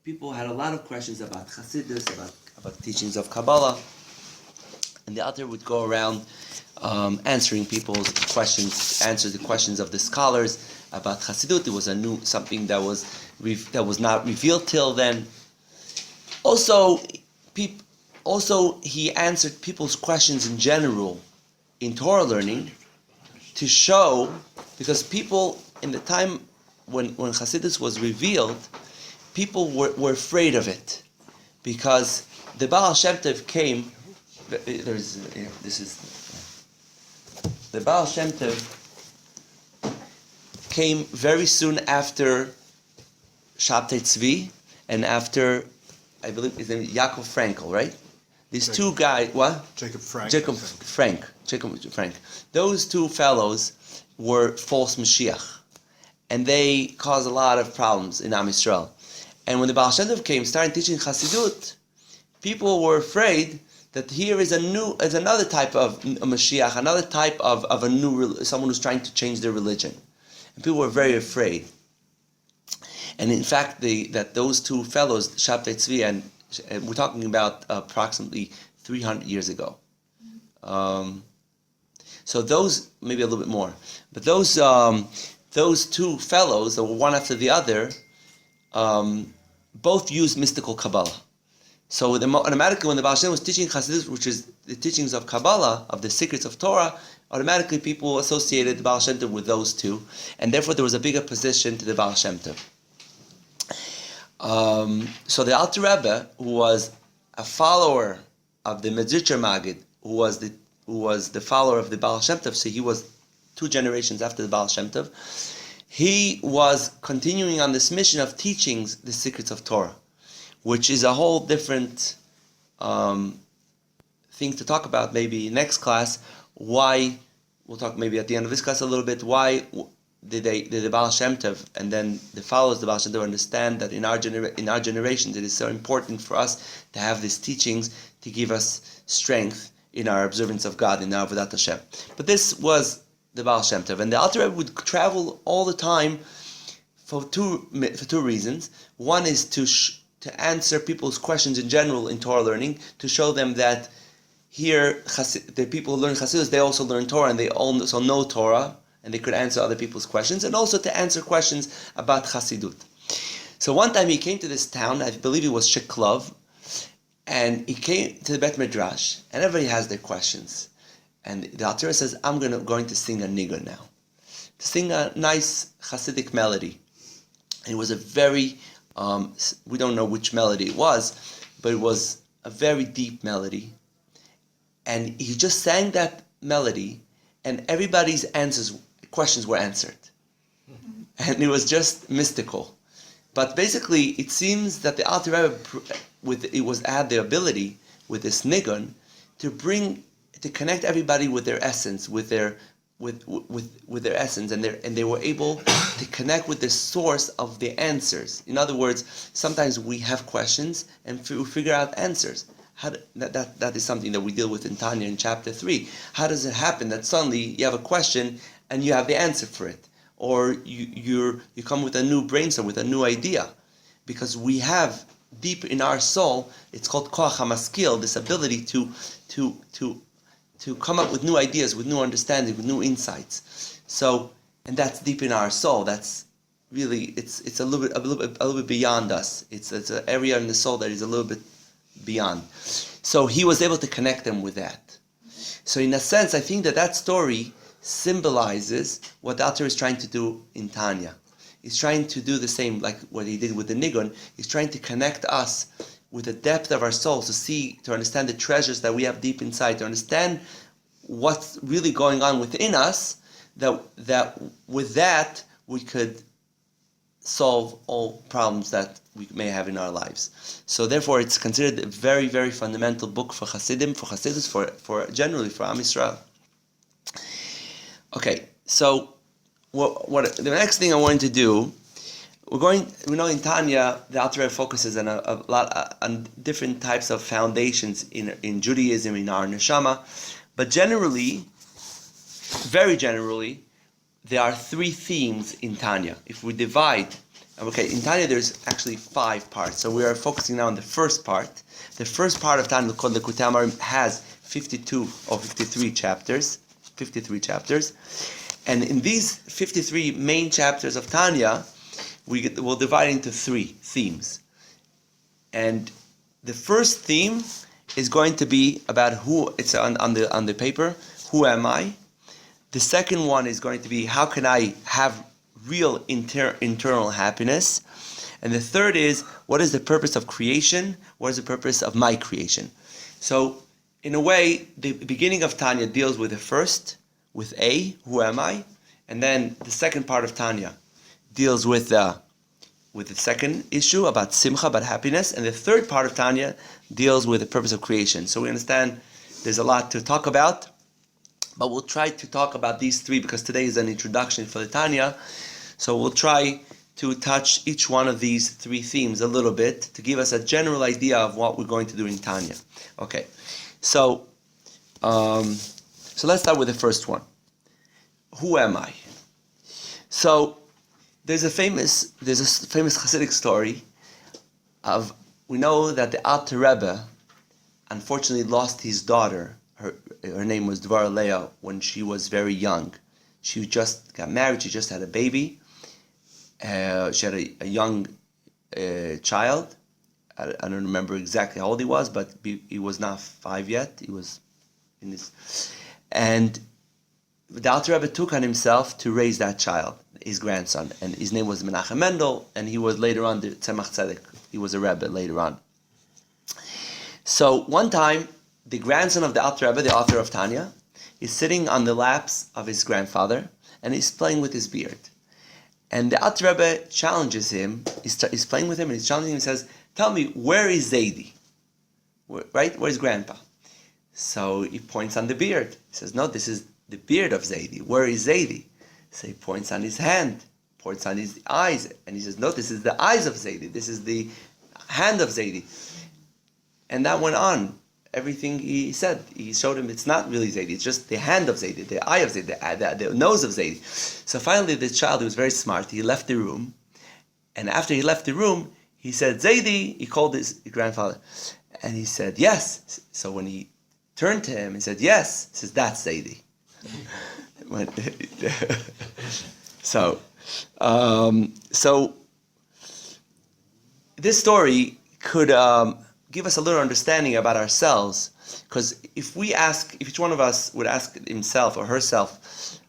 people had a lot of questions about Chassidus, about teachings of Kabbalah, and the author would go around answering people's questions, answer the questions of the scholars about Chassidut. It was something that was not revealed till then. Also, he answered people's questions in general in Torah learning to show, because people in the time when Chassidus was revealed, people were afraid of it, because the Baal Shem Tov came. The Baal Shem Tov came very soon after Shabtai Tzvi and after, I believe his name is Yaakov Frankel, right? These two guys, what? Jacob Frank. Jacob Frank. Those two fellows were false Mashiach, and they caused a lot of problems in Am Yisrael. And when the Baal Shem Tov came, started teaching Chassidut, people were afraid that here is another type of a Mashiach, another type of a someone who's trying to change their religion, and people were very afraid. And in fact, that those two fellows, Shabtai Tzvi, and we're talking about approximately 300 years ago. So those, maybe a little bit more, but those two fellows, that were one after the other, both used mystical Kabbalah. So automatically, when the Baal Shem was teaching Chassidus, which is the teachings of Kabbalah, of the secrets of Torah, automatically people associated the Baal Shem Tov with those two, and therefore there was a big opposition to the Baal Shem Tov. So the Alter Rebbe, who was a follower of the Medzitcher Maggid, who was the follower of the Baal Shem Tov, so he was 2 generations after the Baal Shem Tov, he was continuing on this mission of teaching the secrets of Torah, which is a whole different thing to talk about maybe next class. Why, we'll talk maybe at the end of this class a little bit, why did the Baal Shem Tov and then the followers of the Baal Shem Tov understand that in our generations it is so important for us to have these teachings to give us strength in our observance of God, in our Avodat Hashem. But this was the Baal Shem Tov, and the Alter Rebbe would travel all the time for two reasons. One is to answer people's questions in general in Torah learning, to show them that here the people who learn Chassidus, they also learn Torah, and they also know Torah, and they could answer other people's questions, and also to answer questions about Chassidut. So one time he came to this town, I believe it was Shiklov, and he came to the Bet Midrash, and everybody has their questions. And the Alter Rebbe says, I'm going to sing a nigun now, to sing a nice Hasidic melody. And it was a very, we don't know which melody it was, but it was a very deep melody. And he just sang that melody, and everybody's questions were answered. And it was just mystical. But basically, it seems that the Alter Rebbe had the ability with this nigun to connect everybody with their essence, with their essence, and they were able to connect with the source of the answers. In other words, sometimes we have questions and we figure out answers. That is something that we deal with in Tanya in chapter 3. How does it happen that suddenly you have a question and you have the answer for it, or you come with a new brainstorm, with a new idea, because we have deep in our soul, it's called koach hamaskil, this ability to come up with new ideas, with new understanding, with new insights. So, and that's deep in our soul. That's really, it's a little bit beyond us. It's an area in the soul that is a little bit beyond. So he was able to connect them with that. So in a sense, I think that story symbolizes what the Alter is trying to do in Tanya. He's trying to do the same, like what he did with the Nigun. He's trying to connect us with the depth of our souls, to understand the treasures that we have deep inside, to understand what's really going on within us, that with that we could solve all problems that we may have in our lives. So therefore it's considered a very, very fundamental book for Hasidim, for Hasidus, for generally for Am Yisrael. Okay, so what the next thing I wanted to do, we know in Tanya, the Alter Rebbe focuses on a lot on different types of foundations in Judaism, in our neshama, but very generally, there are 3 themes in Tanya. If we divide Okay, in Tanya there's actually 5 parts, so we are focusing now on the first part. The first part of Tanya, called the Likutei Amarim, has 52 or 53 chapters. 53 chapters. And in these 53 main chapters of Tanya, we'll divide into 3 themes. And the first theme is going to be about who, it's on the paper, who am I? The second one is going to be how can I have real internal happiness? And the third is what is the purpose of creation? What is the purpose of my creation? So in a way, the beginning of Tanya deals with the first, with A, who am I? And then the second part of Tanya deals with the second issue about simcha, about happiness. And the third part of Tanya deals with the purpose of creation. So we understand there's a lot to talk about, but we'll try to talk about these 3 because today is an introduction for the Tanya. So we'll try to touch each one of these 3 themes a little bit to give us a general idea of what we're going to do in Tanya. Okay, so let's start with the first one. Who am I? So there's a famous Hasidic story of, we know that the Alter Rebbe unfortunately lost his daughter. Her name was Dvar Leah when she was very young. She just got married. She just had a baby. She had a young child. I don't remember exactly how old he was, but he was not 5 yet. He was in this. And the Alter Rebbe took on himself to raise that child, his grandson. And his name was Menachem Mendel, and he was later on the Tzemach Tzedek. He was a Rebbe later on. So one time, the grandson of the Alter Rebbe, the author of Tanya, is sitting on the laps of his grandfather, and he's playing with his beard. And the Alter Rebbe challenges him. He's playing with him, and he's challenging him. He says, "Tell me, where is Zaidi? Right? Where's Grandpa?" So he points on the beard. He says, "No, this is the beard of Zaidi. Where is Zaidi?" So he points on his hand, points on his eyes, and he says, "No, this is the eyes of Zaidi. This is the hand of Zaidi." And that went on. Everything he said, he showed him it's not really Zaidi, it's just the hand of Zaidi, the eye of Zaidi, the nose of Zaidi. So finally the child, who was very smart, he left the room, and after he left the room, he said, "Zaidi," he called his grandfather, and he said, "Yes." So when he turned to him and said, "Yes," he says, "That's Zaidi." So this story could give us a little understanding about ourselves, because if each one of us would ask himself or herself,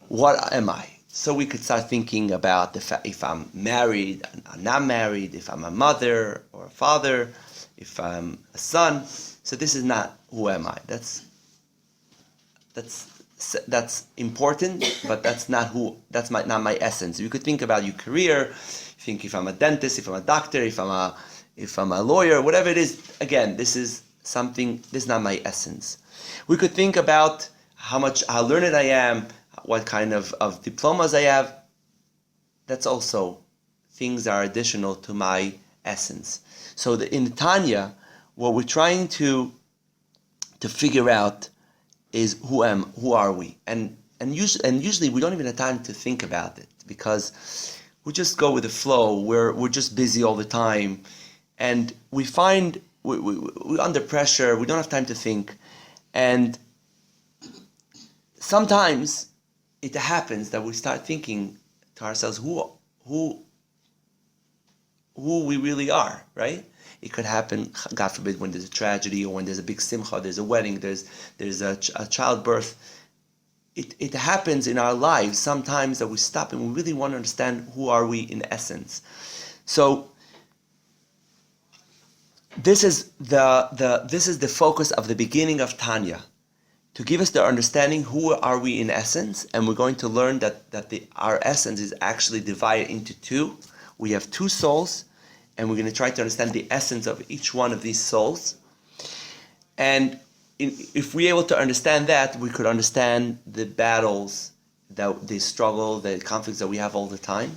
what am I? So we could start thinking about if I'm married, I'm not married, if I'm a mother or a father, if I'm a son. So this is not who am I. That's important, but that's not not my essence. You could think about your career, think if I'm a dentist, if I'm a doctor, if I'm a lawyer, whatever it is. Again, this is not my essence. We could think about how learned I am, what kind of diplomas I have. That's also things that are additional to my essence. So in Tanya, what we're trying to figure out is who are we? And usually we don't even have time to think about it, because we just go with the flow. We're just busy all the time. And we find we're under pressure. We don't have time to think, and sometimes it happens that we start thinking to ourselves who we really are. Right? It could happen, God forbid, when there's a tragedy or when there's a big simcha, there's a wedding, there's a childbirth. It happens in our lives sometimes that we stop and we really want to understand who are we in essence. So this is the focus of the beginning of Tanya, to give us the understanding who are we in essence, and we're going to learn that our essence is actually divided into 2. We have 2 souls, and we're going to try to understand the essence of each one of these souls. And if we're able to understand that, we could understand the battles, the struggle, the conflicts that we have all the time.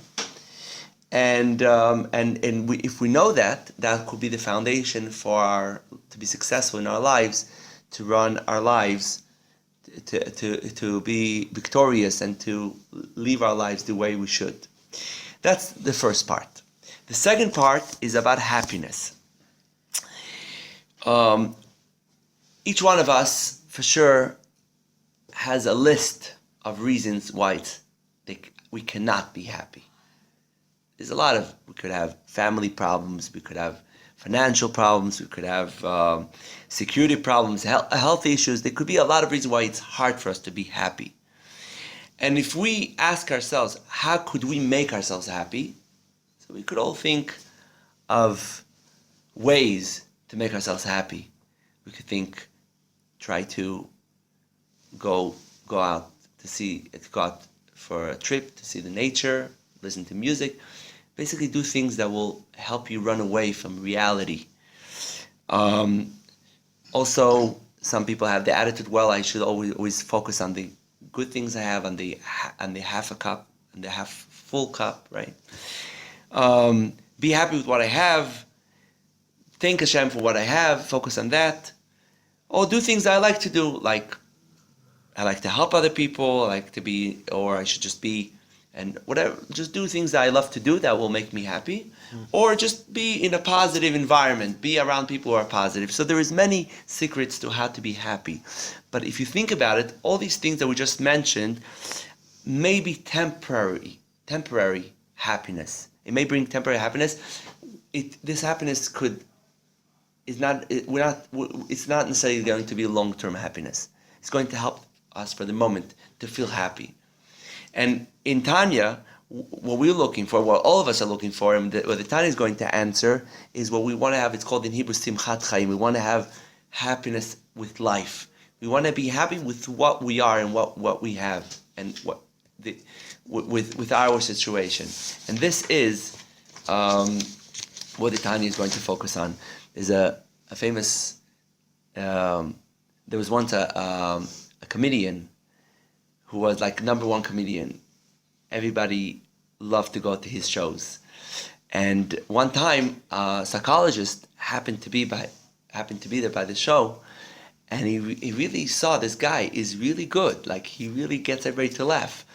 And if we know that could be the foundation to be successful in our lives, to run our lives, to be victorious, and to live our lives the way we should. That's the first part. The second part is about happiness. Each one of us, for sure, has a list of reasons why we cannot be happy. There's a lot of, we could have family problems, we could have financial problems, we could have security problems, health issues. There could be a lot of reasons why it's hard for us to be happy. And if we ask ourselves, how could we make ourselves happy? So we could all think of ways to make ourselves happy. We could think, try to go out for a trip, to see the nature, listen to music, basically do things that will help you run away from reality. Also, some people have the attitude, well, I should always focus on the good things I have, on the half a cup, and the half full cup, right? Be happy with what I have, thank Hashem for what I have, focus on that. Or do things that I like to do, like I like to help other people, I like to be, or I should just be, and whatever, just do things that I love to do that will make me happy. Or just be in a positive environment, be around people who are positive. So there is many secrets to how to be happy. But if you think about it, all these things that we just mentioned may be temporary happiness. It may bring temporary happiness. This happiness it's not necessarily going to be long-term happiness. It's going to help us for the moment to feel happy. And in Tanya, what we're looking for, what all of us are looking for, and what the Tanya is going to answer, is what we want to have. It's called in Hebrew Simchat Chaim. We want to have happiness with life. We want to be happy with what we are and what we have, and with our situation. And this is what the Tanya is going to focus on. There's a famous. There was once a comedian who was like #1 comedian. Everybody loved to go to his shows. And one time, a psychologist happened to be there by the show, and he really saw this guy is really good. Like, he really gets everybody to laugh.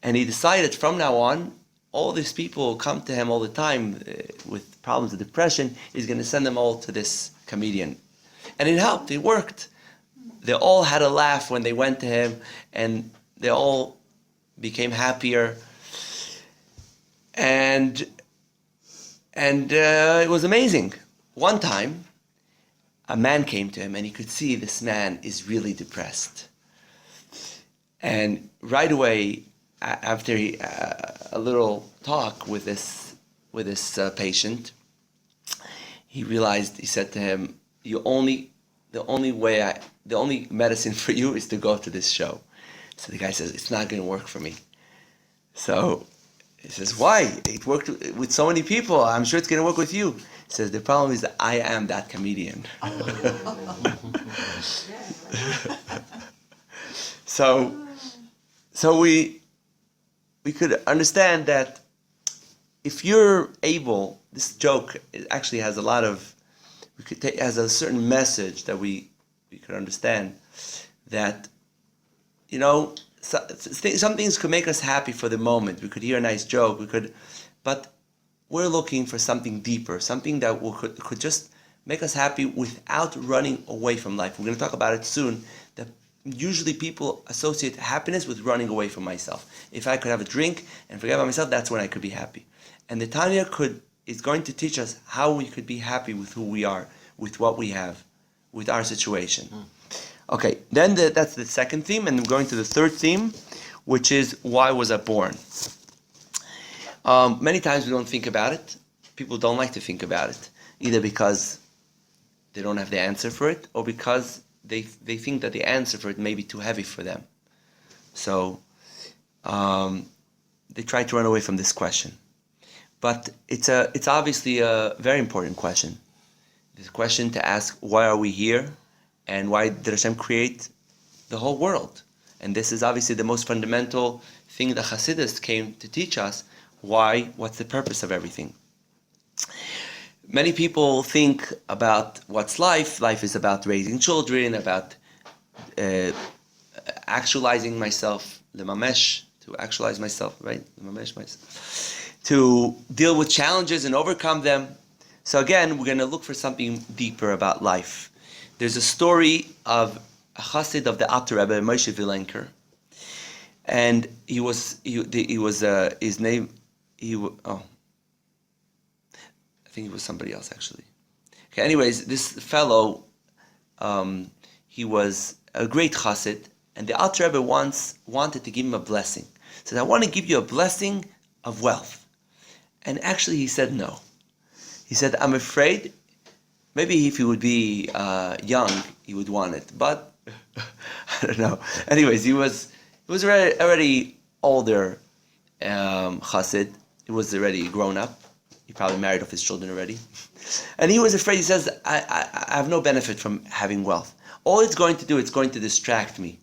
And he decided from now on, all these people who come to him all the time with problems of depression, he's going to send them all to this comedian. And it helped. It worked. They all had a laugh when they went to him, and they all became happier, and it was amazing. One time, a man came to him, and he could see this man is really depressed. And right away, after a little talk with this patient, he realized. He said to him, the only medicine for you is to go to this show. So the guy says, it's not going to work for me. So he says, why? It worked with so many people. I'm sure it's going to work with you. He says, the problem is that I am that comedian. So we could understand that if you're able, this joke actually has a lot of, has a certain message that we could understand, that, you know, some things could make us happy for the moment. We could hear a nice joke, but we're looking for something deeper, something that could just make us happy without running away from life. We're going to talk about it soon, that usually people associate happiness with running away from myself. If I could have a drink and forget about myself, that's when I could be happy. And the Tanya is going to teach us how we could be happy with who we are, with what we have, with our situation. Okay, then that's the second theme, and I'm going to the third theme, which is, why was I born? Many times we don't think about it. People don't like to think about it, either because they don't have the answer for it, or because they think that the answer for it may be too heavy for them. So they try to run away from this question. But it's obviously a very important question. It's a question to ask, why are we here? And why did Hashem create the whole world? And this is obviously the most fundamental thing that Hasidus came to teach us. What's the purpose of everything? Many people think about what's life. Life is about raising children, about actualizing myself, to actualize myself, right? to deal with challenges and overcome them. So again, we're going to look for something deeper about life. There's a story of a chassid of the Alter Rebbe, Moshe Vilenker, and his name, I think it was somebody else actually. Okay, anyways, this fellow, he was a great chassid, and the Alter Rebbe once wanted to give him a blessing. He said, I want to give you a blessing of wealth. And actually he said no. He said, I'm afraid, maybe if he would be young, he would want it. But, I don't know. Anyways, he was already older chassid. He was already grown up. He probably married off his children already. And he was afraid. He says, I have no benefit from having wealth. All it's going to do, it's going to distract me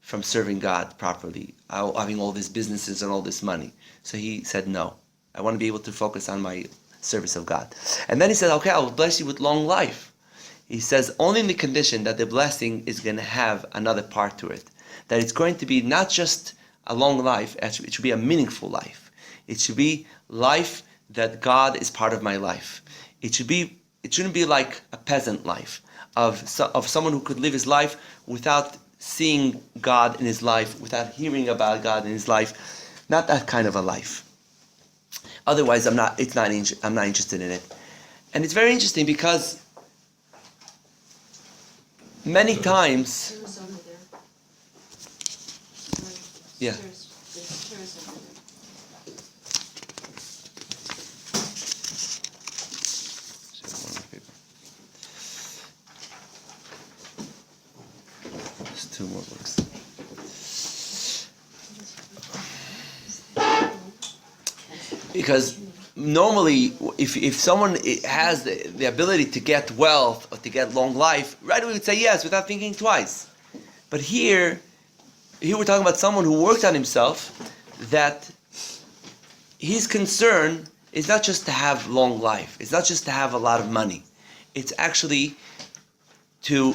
from serving God properly, having all these businesses and all this money. So he said, no, I want to be able to focus on my service of God. And then he said, okay, I'll bless you with long life. He says, only in the condition that the blessing is going to have another part to it. That it's going to be not just a long life, it should be a meaningful life. It should be life that God is part of my life. It shouldn't be like a peasant life of someone who could live his life without seeing God in his life, without hearing about God in his life. Not that kind of a life. Otherwise, I'm not interested in it. And it's very interesting because many times, yeah. There's two more books. Because normally, if someone has the ability to get wealth or to get long life, right away we would say yes without thinking twice. But here we're talking about someone who worked on himself, that his concern is not just to have long life. It's not just to have a lot of money. It's actually to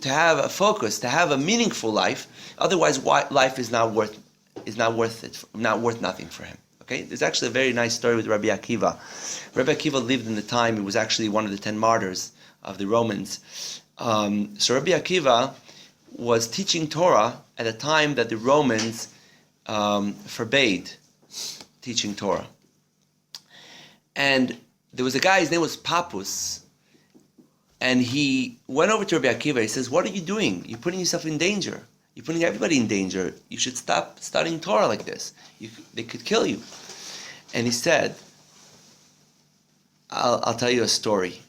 have a focus, to have a meaningful life. Otherwise, life is not worth nothing for him. Okay, there's actually a very nice story with Rabbi Akiva. Rabbi Akiva lived in the time, he was actually one of the 10 martyrs of the Romans. So Rabbi Akiva was teaching Torah at a time that the Romans forbade teaching Torah. And there was a guy, his name was Pappus, and he went over to Rabbi Akiva. He says, what are you doing? You're putting yourself in danger. You're putting everybody in danger. You should stop studying Torah like this. They could kill you. And he said, I'll tell you a story.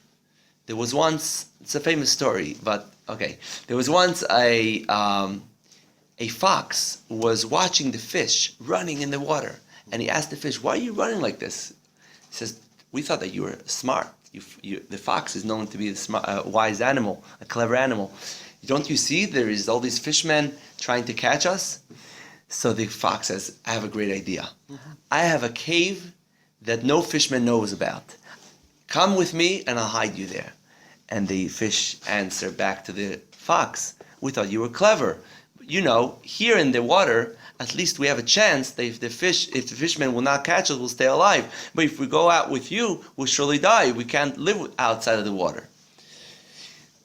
There was once, it's a famous story, but okay. There was once a fox was watching the fish running in the water. And he asked the fish, why are you running like this? He says, we thought that you were smart. The fox is known to be a wise animal, a clever animal. Don't you see there is all these fishermen trying to catch us? So the fox says, I have a great idea. I have a cave that no fisherman knows about. Come with me and I'll hide you there. And the fish answer back to the fox, we thought you were clever. You know, here in the water, at least we have a chance that if the fishermen will not catch us, we'll stay alive. But if we go out with you, we'll surely die. We can't live outside of the water.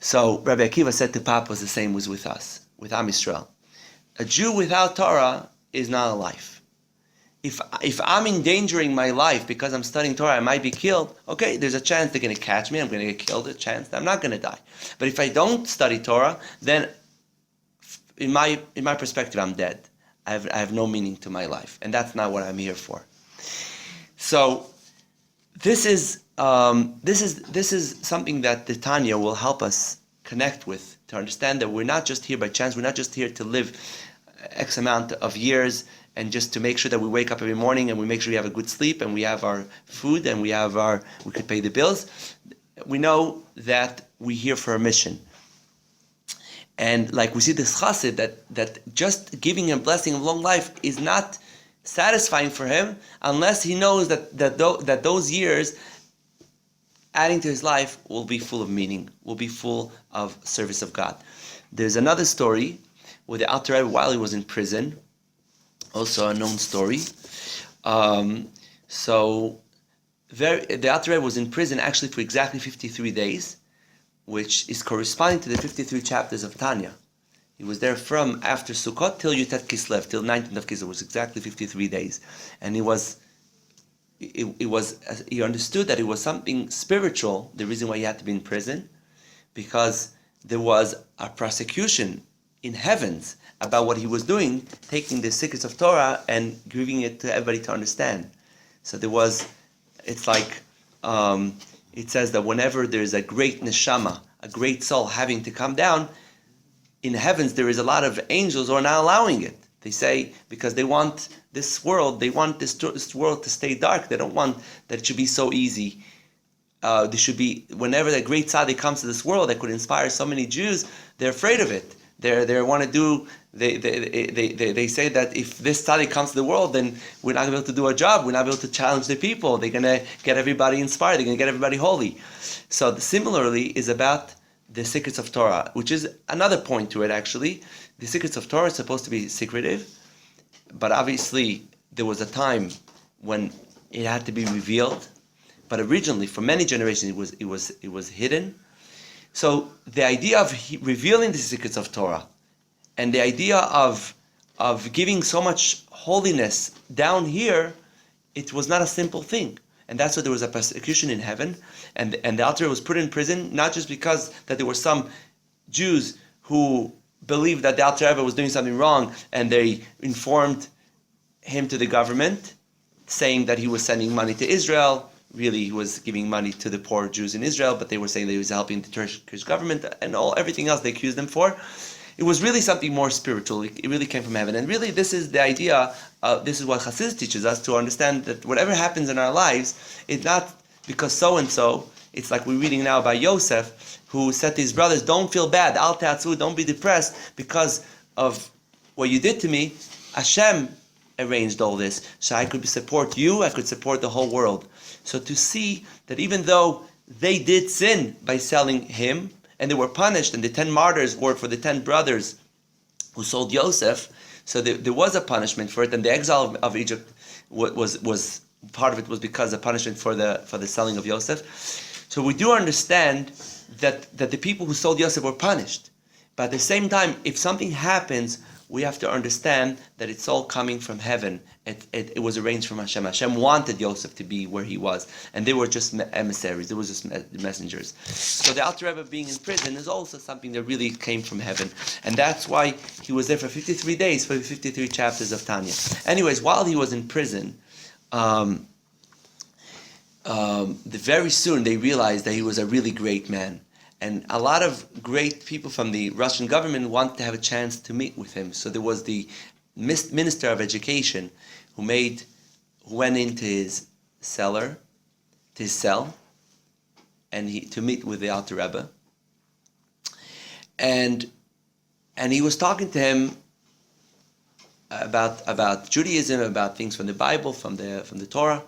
So Rabbi Akiva said to Pappus, the same was with us, with Am Yisrael. A Jew without Torah is not a life. If I'm endangering my life because I'm studying Torah, I might be killed. Okay, there's a chance they're going to catch me. I'm going to get killed. A chance I'm not going to die. But if I don't study Torah, then in my perspective, I'm dead. I have no meaning to my life, and that's not what I'm here for. So this is something that the Tanya will help us connect with, to understand that we're not just here by chance. We're not just here to live X amount of years and just to make sure that we wake up every morning and we make sure we have a good sleep and we have our food and we could pay the bills. We know that we're here for a mission. And like we see this chassid, that just giving him blessing of long life is not satisfying for him unless he knows that those years adding to his life will be full of meaning, will be full of service of God. There's another story where the Alter Rebbe, while he was in prison, also a known story, So the Alter Rebbe was in prison actually for exactly 53 days, which is corresponding to the 53 chapters of Tanya. He was there from after Sukkot till Yutet Kislev, till 19th of Kislev, was exactly 53 days. And he understood that it was something spiritual, the reason why he had to be in prison, because there was a prosecution in heavens about what he was doing, taking the secrets of Torah and giving it to everybody to understand. So it says that whenever there is a great neshama, a great soul having to come down, in heavens there is a lot of angels who are not allowing it. They say, because they want this world to stay dark. They don't want that it should be so easy. There should be, whenever the great tzaddik comes to this world that could inspire so many Jews, they're afraid of it. They want to do. They say that if this tzaddik comes to the world, then we're not going to be able to do our job. We're not going to be able to challenge the people. They're going to get everybody inspired. They're going to get everybody holy. So similarly is about the secrets of Torah, which is another point to it actually. The secrets of Torah is supposed to be secretive, but obviously there was a time when it had to be revealed. But originally, for many generations, it was hidden. So the idea of revealing the secrets of Torah, and the idea of giving so much holiness down here, it was not a simple thing. And that's why there was a persecution in heaven, and the Alter Rebbe was put in prison, not just because that there were some Jews who believed that the Alter Rebbe was doing something wrong, and they informed him to the government, saying that he was sending money to Israel. Really, he was giving money to the poor Jews in Israel, but they were saying that he was helping the Turkish government, and everything else they accused him for. It was really something more spiritual. It really came from heaven. And really, this is the idea, this is what Chassidus teaches us, to understand that whatever happens in our lives, it's not because so-and-so. It's like we're reading now about Yosef, who said to his brothers, don't feel bad, al te'atzu, don't be depressed because of what you did to me. Hashem arranged all this, so I could support you, I could support the whole world. So to see that even though they did sin by selling him, and they were punished, and the 10 martyrs were for the 10 brothers who sold Yosef, so there was a punishment for it, and the exile of Egypt was part of it was because of punishment for the selling of Yosef. So we do understand that the people who sold Yosef were punished. But at the same time, if something happens, we have to understand that it's all coming from heaven. It was arranged from Hashem. Hashem wanted Yosef to be where he was, and they were just emissaries. They were just messengers. So the Alter Rebbe being in prison is also something that really came from heaven, and that's why he was there for 53 days for the 53 chapters of Tanya. Anyways, while he was in prison, very soon they realized that he was a really great man. And a lot of great people from the Russian government wanted to have a chance to meet with him. So there was the Minister of Education who went into his cell, and to meet with the Alter Rebbe. And he was talking to him about Judaism, about things from the Bible, from the Torah.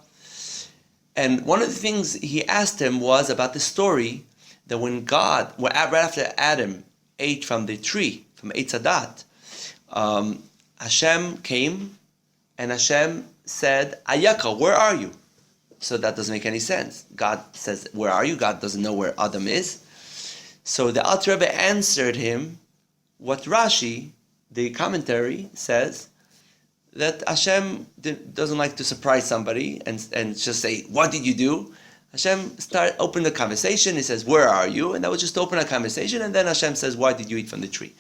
And one of the things he asked him was about the story that when God, right after Adam ate from the tree, from Eitz Hadat, Hashem came and Hashem said, Ayaka, where are you? So that doesn't make any sense. God says, where are you? God doesn't know where Adam is. So the Alter Rebbe answered him what Rashi, the commentary, says, that Hashem doesn't like to surprise somebody and just say, what did you do? Hashem opened the conversation. He says, where are you? And that was just to open a conversation. And then Hashem says, why did you eat from the tree?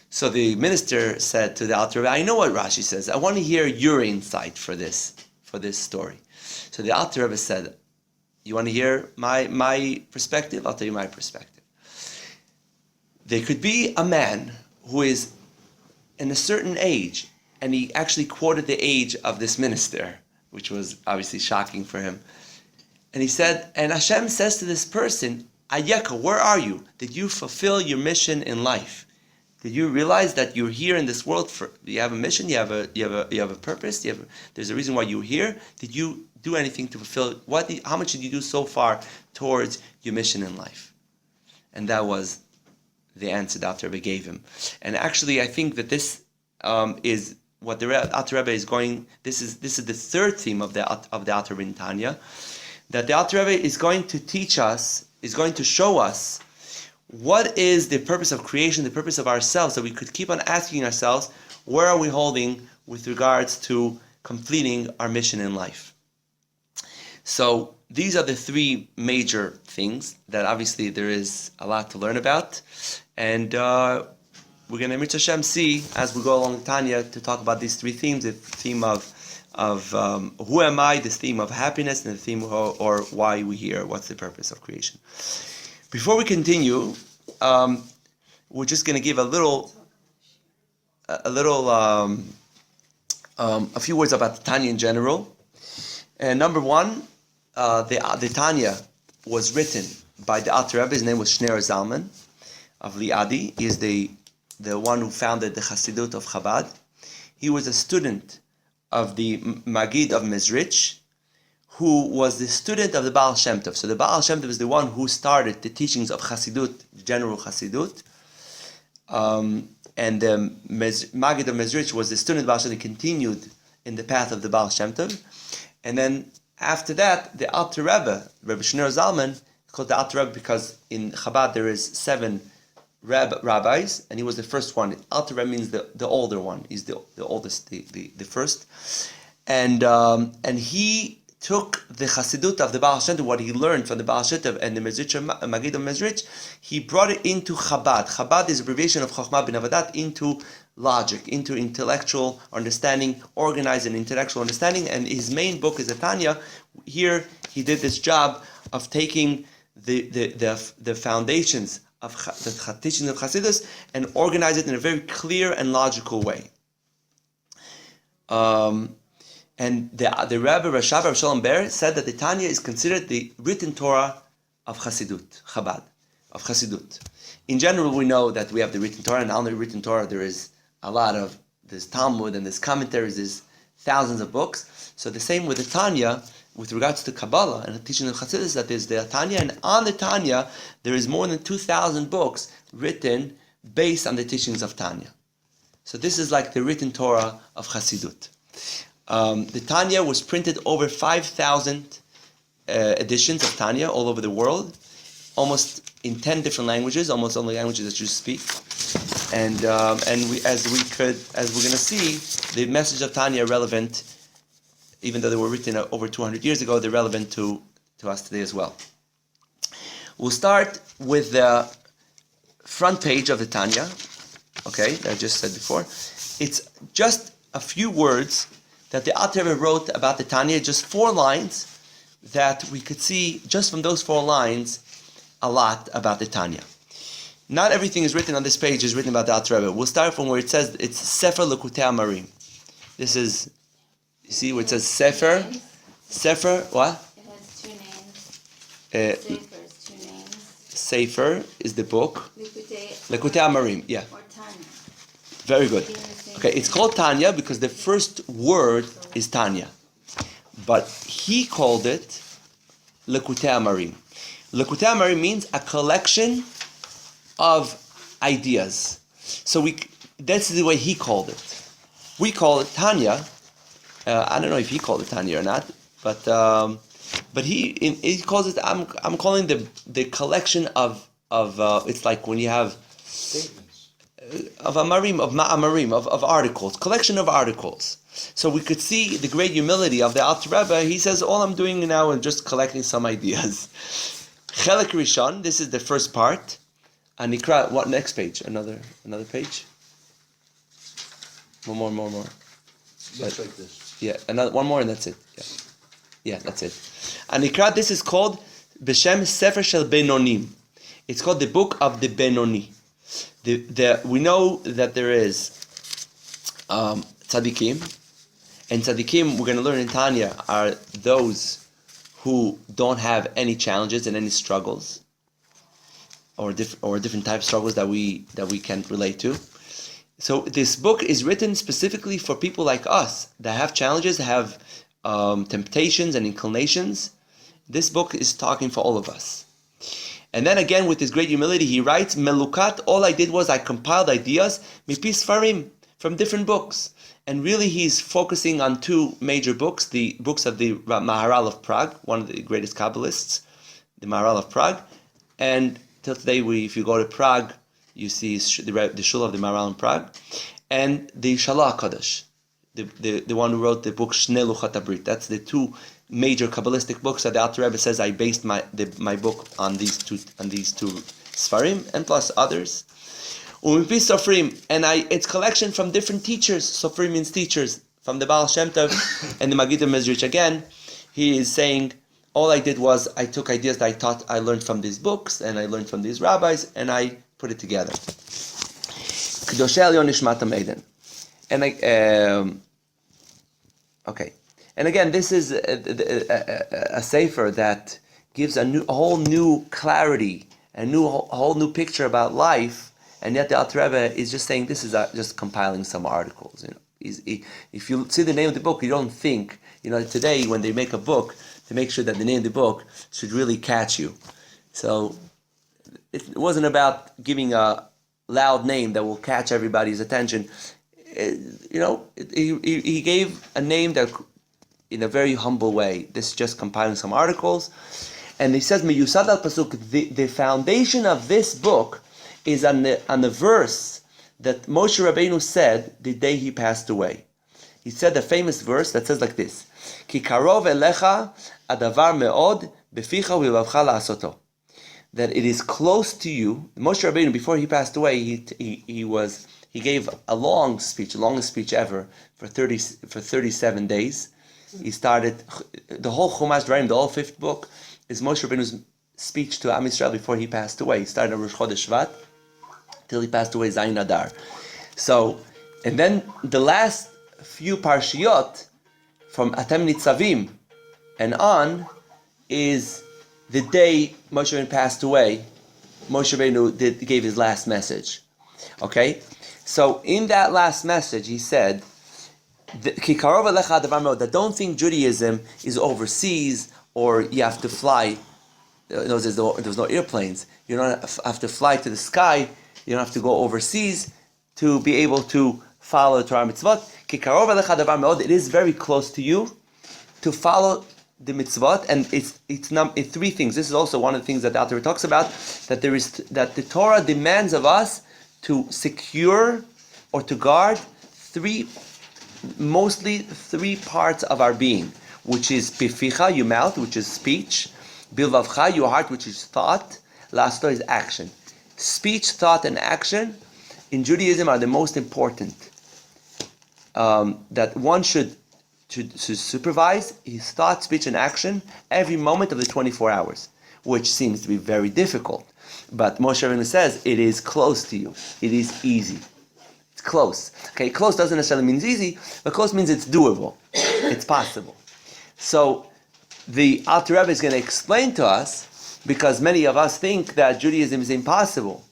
So the minister said to the Alter Rebbe, I know what Rashi says. I want to hear your insight for this story. So the Alter Rebbe said, you want to hear my perspective? I'll tell you my perspective. There could be a man who is in a certain age, and he actually quoted the age of this minister, which was obviously shocking for him. And he said, and Hashem says to this person, Ayeka, where are you? Did you fulfill your mission in life? Did you realize that you're here in this world you have a mission, you have a purpose, there's a reason why you're here? Did you do anything to fulfill how much did you do so far towards your mission in life? And that was the answer Dr. Rebbe gave him. And actually I think that this is what the Alter Rebbe is going. This is the third theme of the Alter Rebbe in Tanya, that the Alter Rebbe is going to teach us, is going to show us what is the purpose of creation, the purpose of ourselves, that we could keep on asking ourselves, where are we holding with regards to completing our mission in life? So these are the three major things that obviously there is a lot to learn about, and we're going to, Mitzvah Hashem, see as we go along Tanya to talk about these three themes: the theme of who am I, the theme of happiness, and the theme or why we here, what's the purpose of creation. Before we continue, we're just going to give a few words about the Tanya in general. And number one, the Tanya was written by the Alter Rebbe. His name was Shneor Zalman of Liadi. He is the one who founded the Chassidut of Chabad. He was a student of the Magid of Mezrich, who was the student of the Baal Shem Tov. So the Baal Shem Tov is the one who started the teachings of Chassidut, general Chassidut. And the Magid of Mezrich was the student of Baal Shem Tov, continued in the path of the Baal Shem Tov. And then after that, the Alter Rebbe, Rabbi Shneor Zalman, called the Alter Rebbe because in Chabad there is 7 rabbis, and he was the first one. Alter Rebbe means the older one. He's the oldest, the first. And he took the Chassidut of the Baal Shem Tov, what he learned from the Baal Shem Tov and the Magid of Mezrich, he brought it into Chabad. Chabad is abbreviation of Chochmah bin Avadat, into logic, into intellectual understanding, organized and intellectual understanding. And his main book is the Tanya. Here he did this job of taking the foundations of the teachings of Chassidus and organize it in a very clear and logical way. And the Rabbi Rashab Rav Shalom Ber said that the Tanya is considered the written Torah of Chassidut, Chabad, of Chassidut. In general, we know that we have the written Torah, and on the written Torah there is there's Talmud and there's commentaries, there's thousands of books. So the same with the Tanya, with regards to Kabbalah and the teaching of Chassidus, that there's the Tanya, and on the Tanya there is more than 2,000 books written based on the teachings of Tanya. So this is like the written Torah of Chassidut. The Tanya was printed over 5,000 editions of Tanya all over the world, almost in 10 different languages, almost all the languages that you speak. And as we're going to see, the message of Tanya are relevant, even though they were written over 200 years ago, they're relevant to us today as well. We'll start with the front page of the Tanya, okay, that I just said before. It's just a few words that the Alter Rebbe wrote about the Tanya, just 4 lines, that we could see just from those 4 lines a lot about the Tanya. Not everything is written on this page is written about the Alter Rebbe. We'll start from where it says it's Sefer Lekutei Amarim. This is, you see where it says Sefer? Sefer, what? It has 2 names. Sefer is 2 names. Sefer is the book. Lekutei Amarim, yeah. Or Tanya. Very good. Okay, it's called Tanya because the first word is Tanya. But he called it Lekutei Amarim. Lekutei Amarim means a collection of ideas. So that's the way he called it. We call it Tanya. I don't know if he called it Tanya or not, but he calls it. I'm calling the collection of it's like when you have statements of amarim, of ma'amarim, of articles, collection of articles. So we could see the great humility of the Alter Rebbe. He says, all I'm doing now is just collecting some ideas. Chelek Rishon, this is the first part. Anikra, what next page? Another page? More. Just like this. Yeah, one more and that's it. Yeah, that's it. Anikra, this is called B'Shem Sefer Shel Benonim. It's called the Book of the Benoni. We know that there is tzaddikim, and tzaddikim, we're going to learn in Tanya, are those who don't have any challenges and any struggles, or different type of struggles that we can relate to. So this book is written specifically for people like us that have challenges, have temptations and inclinations. This book is talking for all of us. And then again, with his great humility, he writes, Melukat, all I did was I compiled ideas, mipis farim, from different books. And really he's focusing on two major books, the books of the Maharal of Prague, one of the greatest Kabbalists, the Maharal of Prague. And till today, if you go to Prague, you see the Shul of the Maharal in Prague. And the Shalah HaKadosh, the one who wrote the book Shnei Luchat HaBrit. That's the two major Kabbalistic books that the Alter Rebbe says I based my book on these two Sfarim, and plus others. And it's collection from different teachers. Sofrim means teachers, from the Baal Shem Tov and the Magid Mezrich. Again, he is saying, all I did was I took ideas that I learned from these books and I learned from these rabbis, and I put it together. Kedoshei Elyon Nishmatam Eden. And okay. And again, this is a sefer that gives a whole new clarity, a whole new picture about life. And yet the Alter Rebbe is just saying this is just compiling some articles. If you see the name of the book, you don't think, today when they make a book, to make sure that the name of the book should really catch you. So it wasn't about giving a loud name that will catch everybody's attention. He gave a name that, in a very humble way. This is just compiling some articles. And he says, Meyusad al Pasuk, the foundation of this book is on the verse that Moshe Rabbeinu said the day he passed away. He said the famous verse that says like this, Ki karov elecha adavar me'od beficha u'levavcha la'asoto. That it is close to you. Moshe Rabbeinu, before he passed away, he gave a long speech, the longest speech ever, for 37 days. He started, the whole Chumash Dvarim, the whole fifth book, is Moshe Rabbeinu's speech to Am Yisrael before he passed away. He started on Rosh Chodesh Shvat, till he passed away, Zayin Adar. So, and then the last few parshiyot, from Atem Nitzavim and on, is the day Moshe Rabbeinu passed away. Moshe Rabbeinu gave his last message. Okay? So, in that last message, he said, that don't think Judaism is overseas, or you have to fly. There's no airplanes. You don't have to fly to the sky. You don't have to go overseas to be able to follow the Torah mitzvot. It is very close to you to follow the mitzvot, and it's three things. This is also one of the things that the Alter Rebbe talks about, that the Torah demands of us to secure or to guard mostly three parts of our being, which is pificha, your mouth, which is speech, bilvavcha, your heart, which is thought, lasto is action. Speech, thought, and action in Judaism are the most important. That one should supervise his thought, speech, and action every moment of the 24 hours, which seems to be very difficult. But Moshe Rabbeinu says it is close to you. It is easy. It's close. Okay, close doesn't necessarily mean easy, but close means it's doable. It's possible. So the Alter Rebbe is going to explain to us, because many of us think that Judaism is impossible,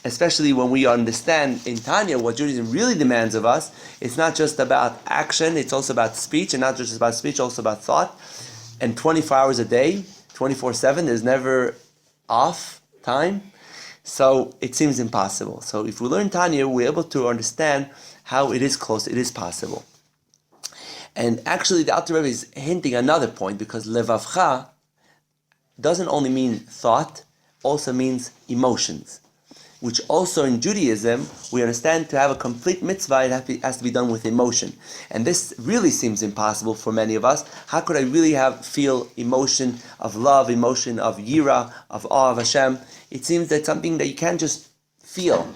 especially when we understand in Tanya what Judaism really demands of us. It's not just about action, it's also about speech, and not just about speech, also about thought. And 24 hours a day, 24/7, there's never off time. So it seems impossible. So if we learn Tanya, we're able to understand how it is close, it is possible. And actually the Alter Rebbe is hinting another point, because levavcha doesn't only mean thought, also means emotions, which also in Judaism, we understand to have a complete mitzvah, it has to be done with emotion. And this really seems impossible for many of us. How could I really feel emotion of love, emotion of yira, of awe of Hashem? It seems that something that you can't just feel.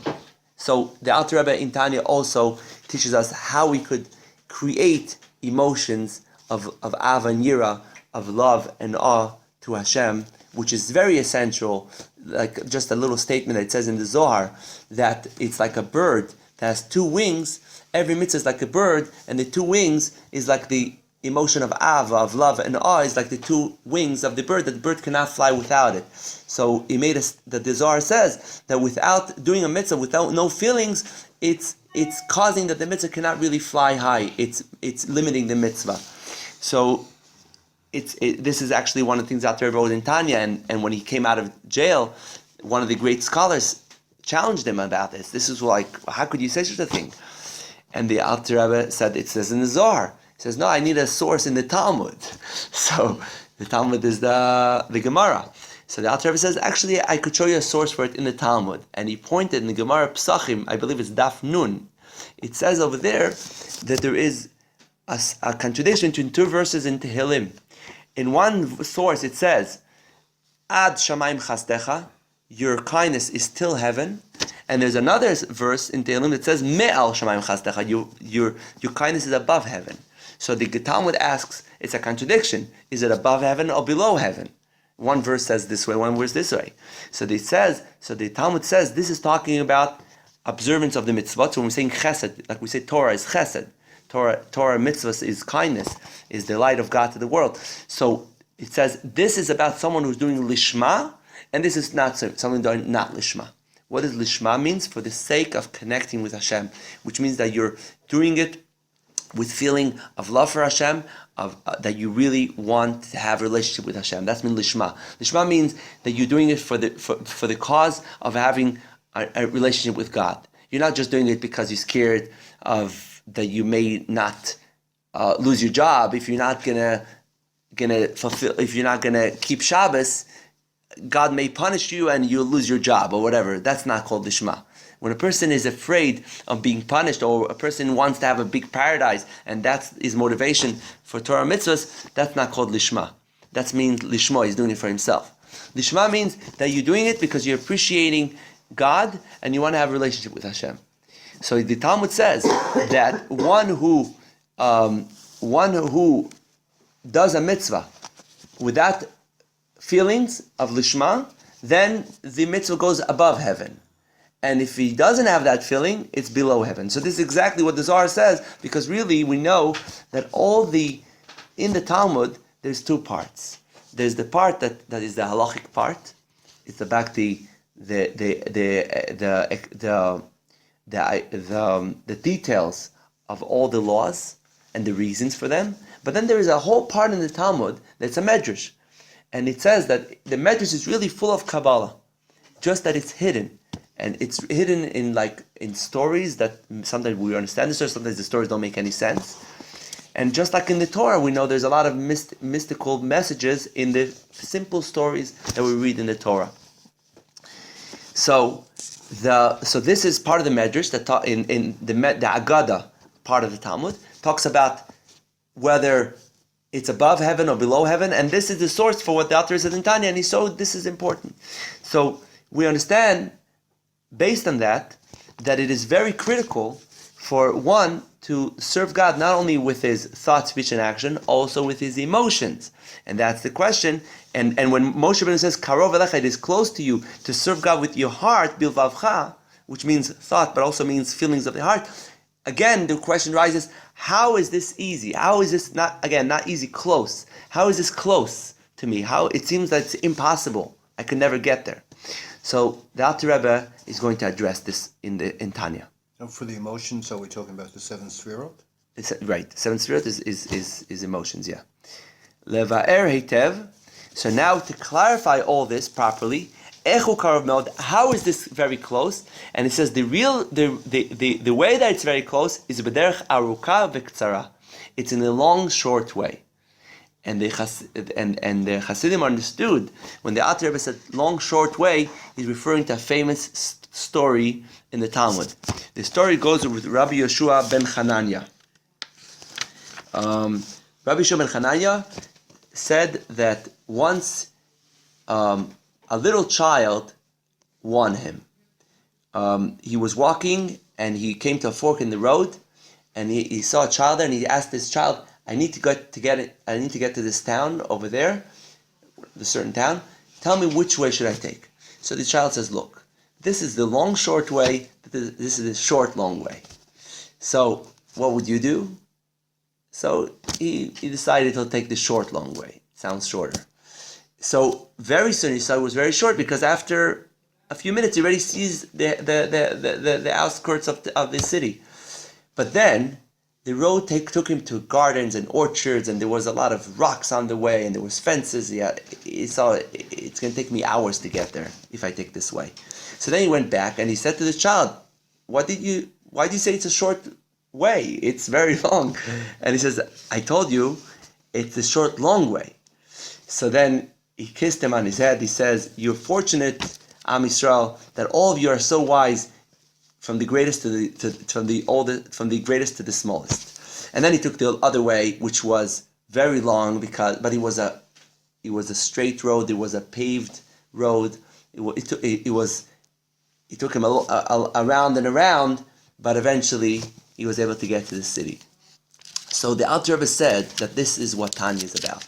So the Alter Rebbe in Tanya also teaches us how we could create emotions of ava and yira, of love and awe to Hashem, which is very essential. Like just a little statement that it says in the Zohar, that it's like a bird that has two wings. Every mitzvah is like a bird, and the two wings is like the emotion of ava, of love, and awe is like the two wings of the bird, that the bird cannot fly without it. So he made us, that the Zohar says that without doing a mitzvah, without no feelings, it's causing that the mitzvah cannot really fly high. It's limiting the mitzvah. So this is actually one of the things out there wrote in Tanya, and when he came out of jail, one of the great scholars challenged him about this. This is like, how could you say such a thing? And the Alter Rebbe said, it says in the Zohar. He says, no, I need a source in the Talmud. So the Talmud is the Gemara. So the Alter Rebbe says, actually, I could show you a source for it in the Talmud. And he pointed in the Gemara Psachim, I believe it's Daf Nun. It says over there that there is a contradiction between two verses in Tehillim. In one source it says, Ad Shamayim Chastecha, your kindness is till heaven. And there's another verse in Tehillim that says, Me'al Shamayim Chastecha, your kindness is above heaven. So the Talmud asks, it's a contradiction. Is it above heaven or below heaven? One verse says this way, one verse this way. So the Talmud says, this is talking about observance of the mitzvot. So when we're saying chesed, like we say Torah is chesed. Torah mitzvahs is kindness, is the light of God to the world. So it says, this is about someone who's doing lishma, and this is not someone doing not lishma. What does lishma means? For the sake of connecting with Hashem, which means that you're doing it with feeling of love for Hashem, that you really want to have a relationship with Hashem. That's mean lishma. Lishma means that you're doing it for the cause of having a relationship with God. You're not just doing it because you're scared of that you may not lose your job if you're not gonna fulfill, if you're not gonna keep Shabbos. God may punish you and you'll lose your job or whatever. That's not called lishma. When a person is afraid of being punished, or a person wants to have a big paradise, and that's his motivation for Torah mitzvahs, that's not called lishma. That means lishma, he's doing it for himself. Lishma means that you're doing it because you're appreciating God and you want to have a relationship with Hashem. So the Talmud says that one who does a mitzvah without feelings of lishma, then the mitzvah goes above heaven. And if he doesn't have that feeling, it's below heaven. So this is exactly what the Zohar says, because really we know that in the Talmud, there's two parts. There's the part that is the halachic part. It's about the details of all the laws and the reasons for them. But then there is a whole part in the Talmud that's a medrash. And it says that the medrash is really full of Kabbalah, just that it's hidden. And it's hidden in stories that sometimes we understand the story, sometimes the stories don't make any sense. And just like in the Torah, we know there's a lot of mystical messages in the simple stories that we read in the Torah. So this is part of the medrash that in the Agada part of the Talmud talks about whether it's above heaven or below heaven, and this is the source for what the author says in Tanya, and this is important. So we understand, based on that it is very critical for one to serve God not only with his thought, speech, and action, also with his emotions. And that's the question. And when Moshe Rabbeinu says, Karov elecha, it is close to you, to serve God with your heart, bilvavcha, which means thought, but also means feelings of the heart. Again, the question rises, how is this easy? How is this not easy, close? How is this close to me? How it seems that it's impossible. I could never get there. So the Alter Rebbe is going to address this in Tanya. So for the emotions, are we talking about the seven sfirot? Right. Seven sfirot is emotions, yeah. Leva'er heitev. So now to clarify all this properly, echu karov meod, how is this very close? And it says the way that it's very close is b'derech aruka v'ktzara. It's in a long, short way. And the Hasidim understood when the Alter Rebbe said long, short way, he's referring to a famous story in the Talmud. The story goes with Rabbi Yeshua ben Hananya. Rabbi Yeshua ben Hananya said that once a little child won him. He was walking and he came to a fork in the road, and he saw a child there, and he asked this child, I need to get to this town over there, the certain town. Tell me which way should I take. So the child says, look, this is the long short way, this is the short long way. So what would you do? So he decided he'll take the short long way. Sounds shorter. So very soon he saw it was very short, because after a few minutes he already sees the outskirts of the city. But then the road took him to gardens and orchards, and there was a lot of rocks on the way, and there was fences. He saw it's going to take me hours to get there if I take this way. So then he went back and he said to the child, why did you say it's a short way. It's very long. And he says, I told you, it's a short, long way. So then he kissed him on his head. He says, you're fortunate, Am Yisrael, that all of you are so wise, from the greatest to the greatest to the smallest. And then he took the other way, which was very long, but it was a straight road. It was a paved road. It took him around and around, but eventually he was able to get to the city. So the Alter Rebbe said that this is what Tanya is about.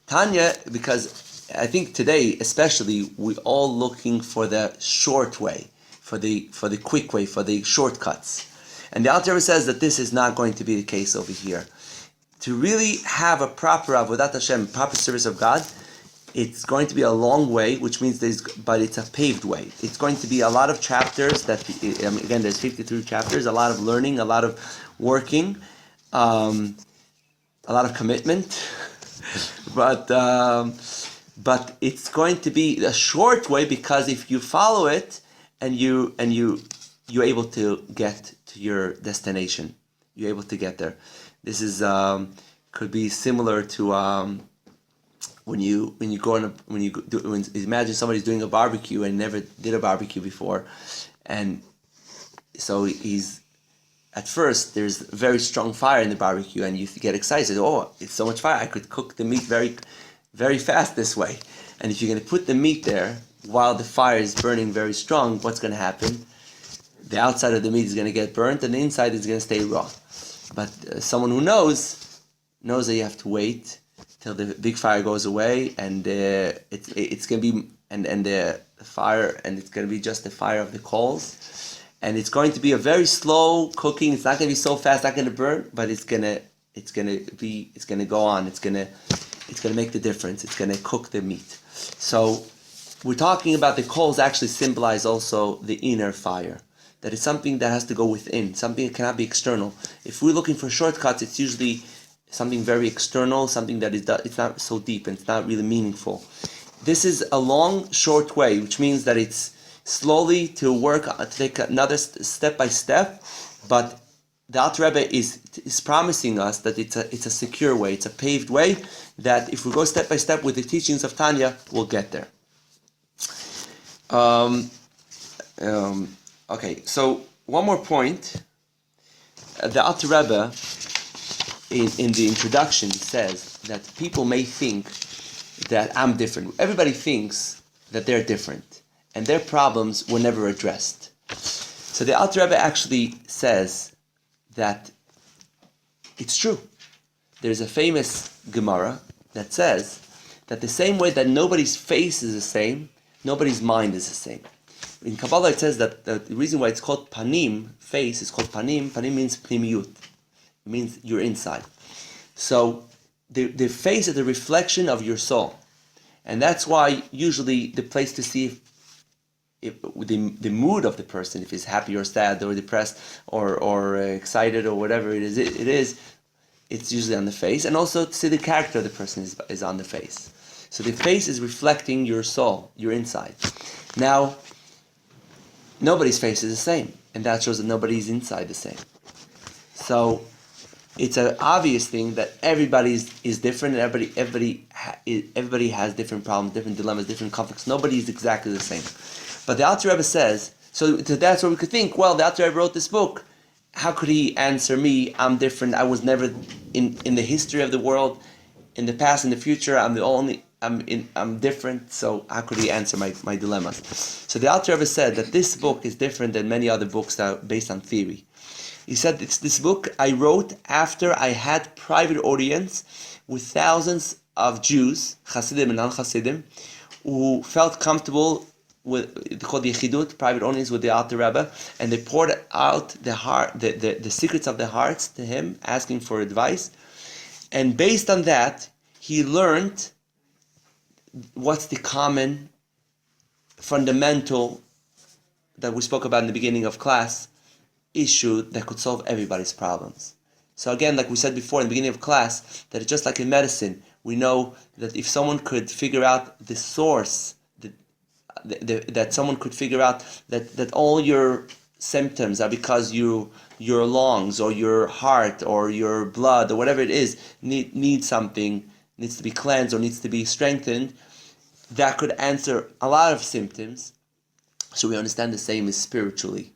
Tanya, because I think today especially, we're all looking for the short way, for the quick way, for the shortcuts. And the Alter Rebbe says that this is not going to be the case over here. To really have a proper Avodat Hashem, proper service of God, it's going to be a long way, which means but it's a paved way. It's going to be a lot of chapters. Again, there's 53 chapters. A lot of learning, a lot of working, a lot of commitment. but it's going to be a short way, because if you follow it and you're able to get to your destination, you're able to get there. This is could be similar to. When imagine somebody's doing a barbecue and never did a barbecue before, and so at first there's very strong fire in the barbecue, and you get excited. Oh, it's so much fire! I could cook the meat very, very fast this way. And if you're going to put the meat there while the fire is burning very strong, what's going to happen? The outside of the meat is going to get burnt, and the inside is going to stay raw. But someone who knows that you have to wait till the big fire goes away, and it's going to be and the fire, and it's going to be just the fire of the coals, and it's going to be a very slow cooking. It's not going to be so fast, not going to burn, but it's going to go on. It's going to make the difference. It's going to cook the meat. So we're talking about the coals actually symbolize also the inner fire. That is something that has to go within, something that cannot be external. If we're looking for shortcuts, it's usually something very external, something that it's not so deep and it's not really meaningful. This is a long, short way, which means that it's slowly to take another step by step, but the Alter Rebbe is promising us that it's a secure way, it's a paved way, that if we go step by step with the teachings of Tanya, we'll get there. Okay, so one more point. The Alter Rebbe, in the introduction, says that people may think that I'm different. Everybody thinks that they're different, and their problems were never addressed. So the Alter Rebbe actually says that it's true. There's a famous Gemara that says that the same way that nobody's face is the same, nobody's mind is the same. In Kabbalah it says that the reason why it's called panim, face, is called panim. Panim means pnimiyut. It means you're inside. So the face is the reflection of your soul. And that's why usually the place to see if the mood of the person, if he's happy or sad or depressed or excited or whatever it is, it's usually on the face. And also to see the character of the person is on the face. So the face is reflecting your soul, your inside. Now, nobody's face is the same, and that shows that nobody's inside the same. So it's an obvious thing that everybody is different, and everybody has different problems, different dilemmas, different conflicts. Nobody is exactly the same. But the Alter Rebbe says, so that's where we could think, well, the Alter Rebbe wrote this book. How could he answer me? I'm different. I was never in the history of the world, in the past, in the future. I'm different. So how could he answer my dilemmas? So the Alter Rebbe said that this book is different than many other books that are based on theory. He said, this book I wrote after I had private audience with thousands of Jews, Hasidim and non-Hasidim, who felt comfortable with, called the Yechidut, private audience with the Alter Rebbe, and they poured out the secrets of their hearts to him, asking for advice. And based on that, he learned what's the common, fundamental, that we spoke about in the beginning of class, issue that could solve everybody's problems. So again, like we said before in the beginning of class, that it's just like in medicine, we know that if someone could figure out the source, that someone could figure out that all your symptoms are because your lungs or your heart or your blood or whatever it is needs something, needs to be cleansed or needs to be strengthened, that could answer a lot of symptoms. So we understand the same as spiritually,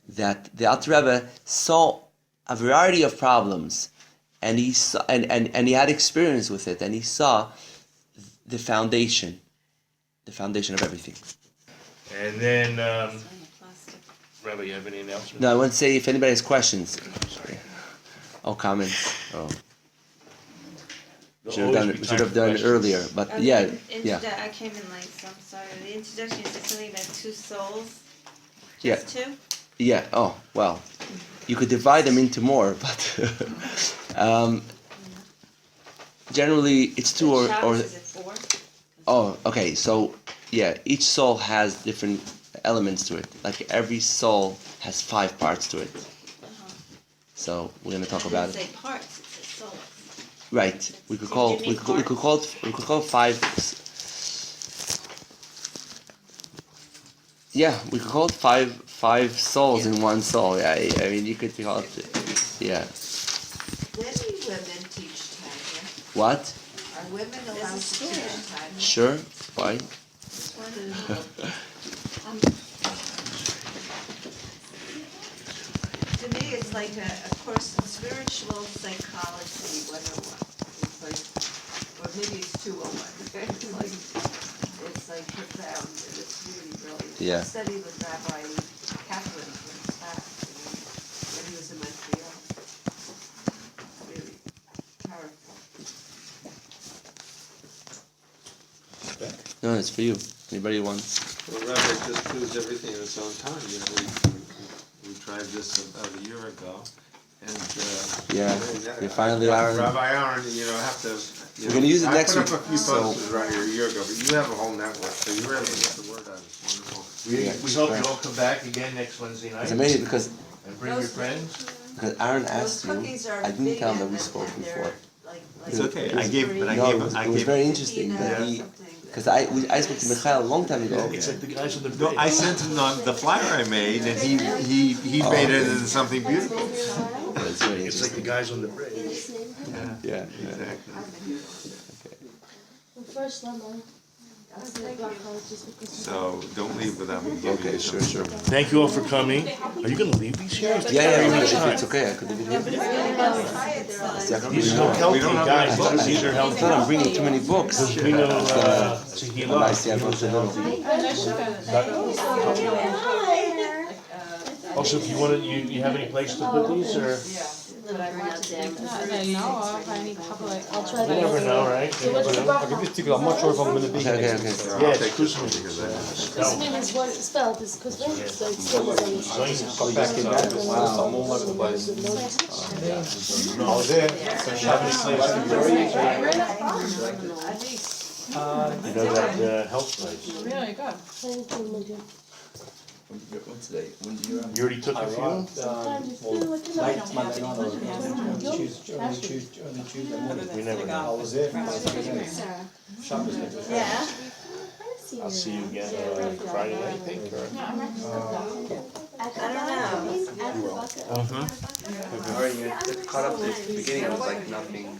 that the Alter Rebbe saw a variety of problems, and he saw, and he had experience with it, and he saw the foundation of everything. And then, Rabbi, you have any announcements? No, I want to say if anybody has questions. Oh, comments. Oh. Should have done it earlier, but I came in late, so I'm sorry. The introduction said something about two souls. Just two? Yeah. Oh, well, you could divide them into more, but generally it's two or. Shabbos, is it four? Oh, okay. So yeah, each soul has different elements to it. Like every soul has 5 parts to it. So we're gonna talk about it. It doesn't say parts, it says souls. Right. We could call it 5. Yeah, we could call it five souls in one soul. Yeah, I mean you could call it. Yeah. Many women teach Tanya. What? Are women allowed to teach Tanya? Sure. Why? To me, it's like a course in spiritual psychology 101. It's like, or maybe it's 201. It's like profound, and it's really brilliant. Yeah. I studied with Rabbi Kaplan when he was in Montreal. Really powerful. No, it's for you. Anybody wants? Well, Rabbi just proves everything in its own time. You know, we tried this about a year ago, and Yeah, we finally are. Rabbi Aaron, you know, have to. We're gonna use it next week, I put up a few so- posters right here a year ago, but you have a whole network, so you really get the word out. It's wonderful. We Yeah, hope right. you all come back again next Wednesday night. It's amazing because And bring your friends. Aaron Those asked you. cookies are I didn't big tell him that and we spoke they're before. like It's okay. I gave, but I No, gave, it was, I it was gave. very interesting that he, because I spoke to Michael a long time ago. It's like the guys on the No, bridge. I sent him on the flyer I made, and he made it into something beautiful. It's very It's like the interesting. guys on the bridge. Yeah. Exactly. First lemon. So don't leave without me giving Okay, you sure, something. sure. Thank you all for coming. Are you gonna leave these here? Yeah, if it's okay, I could leave it here. See, I can't These really are know. healthy don't have guys. enough books. These are I healthy. thought I'm bringing too many books. We know, Oh, Tehillah. nice, yeah, books are healthy. Also, if you want to, you have any place to put these, or? Not that I know of, any public, I'll try You that. never know, right? You never know. I'll give this to you, I'm not sure if I'm gonna be here Okay, next okay. week. Yeah, it's Kuzma. Kuzmin is what it's spelled, it's Kuzmin, so it's still the same. Come back in that, I'm all over the place. I was there. You know that health place. Really good. What's today? When do you You already took a few? Early Tuesday morning. We never know. I was there. Shabbos. Yeah. I'll see you again Friday night, I think, or? I don't know. Already, you caught up to the beginning, it was like nothing.